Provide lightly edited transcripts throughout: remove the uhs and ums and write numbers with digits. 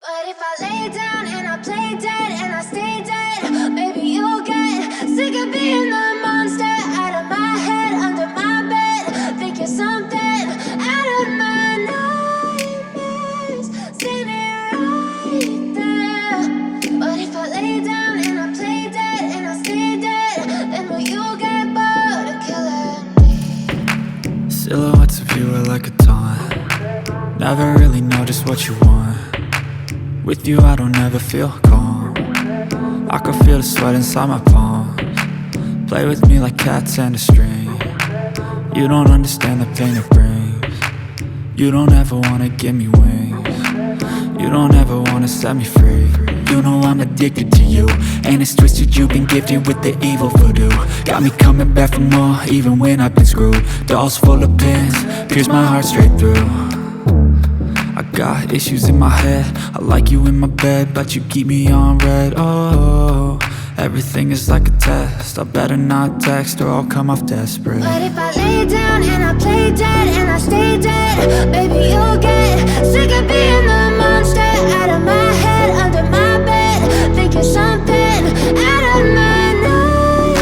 But if I lay down and I play dead and I stay dead, maybe you'll get sick of being the monster out of my head, under my bed. Think you're something out of my nightmares, standing right there. But if I lay down and I play dead and I stay dead, then will you get bored of killing me? Silhouettes of you are like a taunt. Never really know just what you want. With you I don't ever feel calm. I can feel the sweat inside my palms. Play with me like cats and a string. You don't understand the pain it brings. You don't ever wanna give me wings. You don't ever wanna set me free. You know I'm addicted to you, and it's twisted, you've been gifted with the evil voodoo. Got me coming back for more, even when I've been screwed. Dolls full of pins, pierce my heart straight through. I got issues in my head, I like you in my bed, but you keep me on red. Oh, everything is like a test, I better not text or I'll come off desperate. But if I lay down and I play dead and I stay dead, maybe you'll get sick of being the monster out of my head, under my bed. Think you're something out of my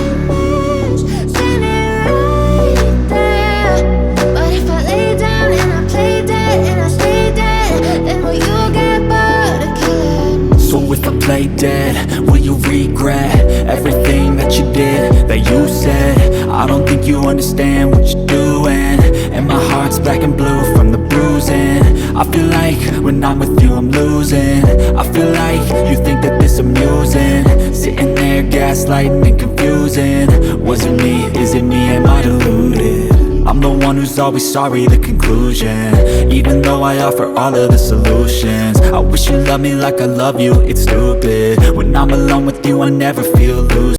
nightmares, standing right there. But if I lay down and I play dead and I stay dead, then will you get bored of killing me? So if I play dead, will you regret everything that you did, that you said? I don't think you understand what you're doing, and my heart's black and blue from the bruising. I feel like when I'm with you I'm losing. I feel like you think that this amusing, sitting there gaslighting and confusing. Was it me? Is it me? Am I deluded? I'm the one who's always sorry, the conclusion. Even though I offer all of the solutions, I wish you loved me like I love you, it's stupid. When I'm alone with you I never feel loose.